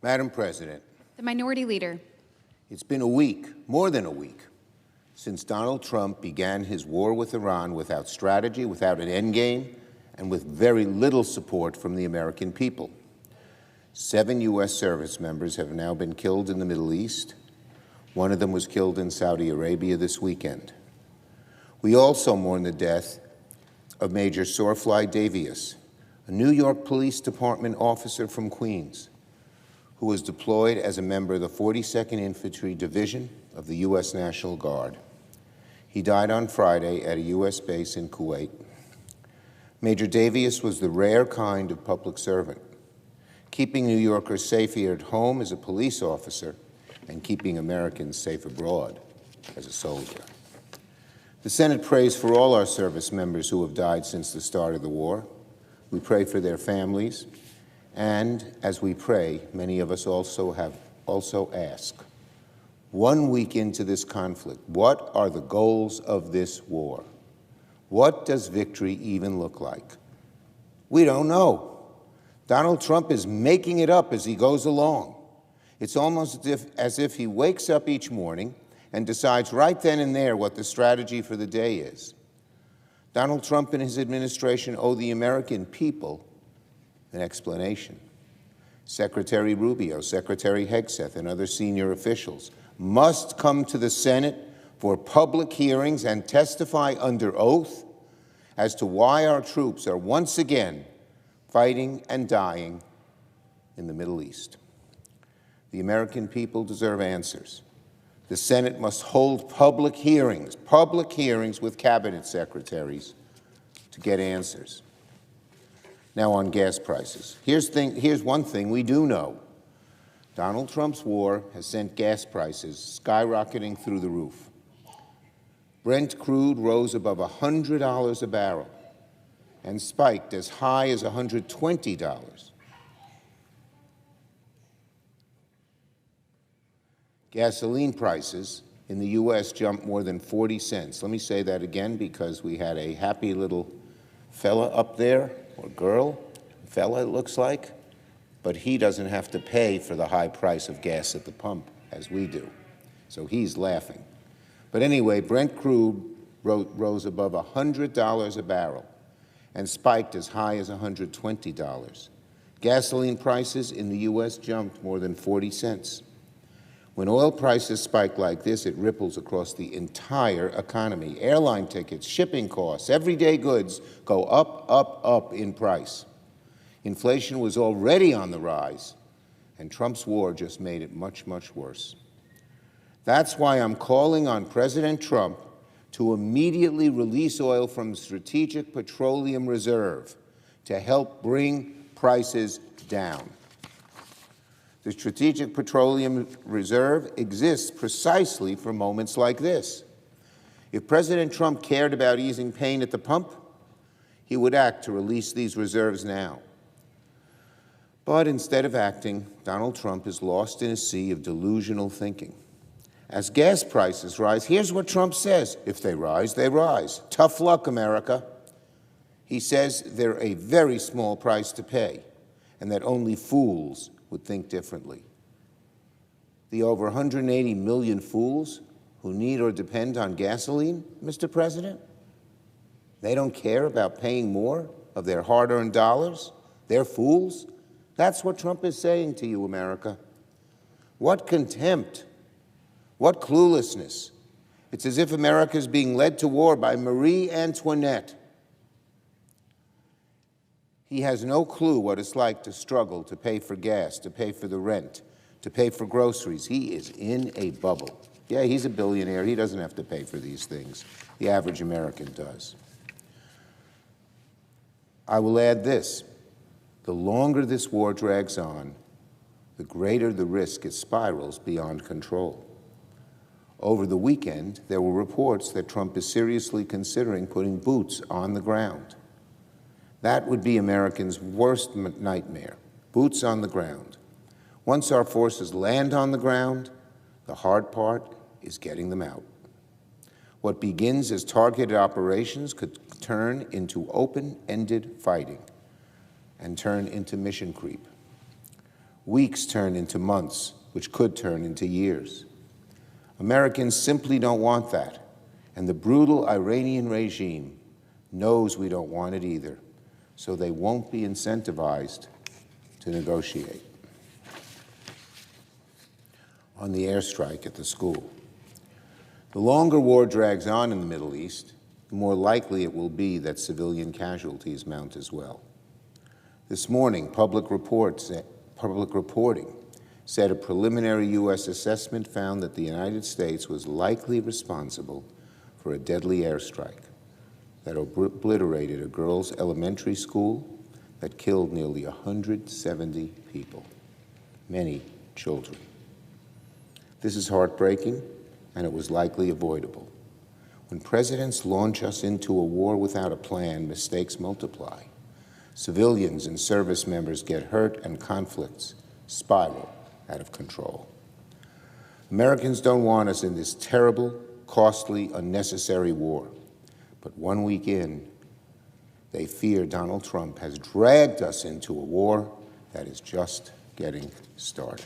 Madam President, The Minority Leader. it's been a week, more than a week, since Donald Trump began his war with Iran without strategy, without an endgame, and with very little support from the American people. 7 U.S. service members have now been killed in the Middle East. One of them was killed in Saudi Arabia this weekend. We also mourn the death of Major Sourfly Davies, a New York Police Department officer from Queens, who was deployed as a member of the 42nd Infantry Division of the U.S. National Guard. He died on Friday at a U.S. base in Kuwait. Major Davies was the rare kind of public servant, keeping New Yorkers safe here at home as a police officer and keeping Americans safe abroad as a soldier. The Senate prays for all our service members who have died since the start of the war. We pray for their families, and as we pray, many of us also ask, 1 week into this conflict, what are the goals of this war? What does victory even look like? We don't know. Donald Trump is making it up as he goes along. It's almost as if he wakes up each morning and decides right then and there what the strategy for the day is. Donald Trump and his administration owe the American people an explanation. Secretary Rubio, Secretary Hegseth, and other senior officials must come to the Senate for public hearings and testify under oath as to why our troops are once again fighting and dying in the Middle East. The American people deserve answers. The Senate must hold public hearings with cabinet secretaries to get answers. Now on gas prices. Here's one thing we do know. Donald Trump's war has sent gas prices skyrocketing through the roof. Brent crude rose above $100 a barrel and spiked as high as $120. Gasoline prices in the U.S. jumped more than 40 cents. Let me say that again because we had a happy little fella up there, or girl, fella it looks like, but he doesn't have to pay for the high price of gas at the pump as we do. So he's laughing. But anyway, Brent crude rose above $100 a barrel and spiked as high as $120. Gasoline prices in the U.S. jumped more than 40 cents. When oil prices spike like this, it ripples across the entire economy. Airline tickets, shipping costs, everyday goods go up, up, up in price. Inflation was already on the rise, and Trump's war just made it much, much worse. That's why I'm calling on President Trump to immediately release oil from the Strategic Petroleum Reserve to help bring prices down. The Strategic Petroleum Reserve exists precisely for moments like this. If President Trump cared about easing pain at the pump, he would act to release these reserves now. But instead of acting, Donald Trump is lost in a sea of delusional thinking. As gas prices rise, here's what Trump says: if they rise, they rise. Tough luck, America. He says they're a very small price to pay, and that only fools would think differently. The over 180 million fools who need or depend on gasoline, Mr. President, they don't care about paying more of their hard-earned dollars? They're fools? That's what Trump is saying to you, America. What contempt, what cluelessness. It's as if America is being led to war by Marie Antoinette. He has no clue what it's like to struggle to pay for gas, to pay for the rent, to pay for groceries. He is in a bubble. Yeah, he's a billionaire. He doesn't have to pay for these things. The average American does. I will add this. The longer this war drags on, the greater the risk it spirals beyond control. Over the weekend, there were reports that Trump is seriously considering putting boots on the ground. That would be Americans' worst nightmare, boots on the ground. Once our forces land on the ground, the hard part is getting them out. What begins as targeted operations could turn into open-ended fighting and turn into mission creep. Weeks turn into months, which could turn into years. Americans simply don't want that, and the brutal Iranian regime knows we don't want it either, so they won't be incentivized to negotiate. On the airstrike at the school. The longer war drags on in the Middle East, the more likely it will be that civilian casualties mount as well. This morning, public reporting said a preliminary U.S. assessment found that the United States was likely responsible for a deadly airstrike that obliterated a girls' elementary school that killed nearly 170 people, many children. This is heartbreaking, and it was likely avoidable. When presidents launch us into a war without a plan, mistakes multiply. Civilians and service members get hurt, and conflicts spiral out of control. Americans don't want us in this terrible, costly, unnecessary war. But 1 week in, they fear Donald Trump has dragged us into a war that is just getting started.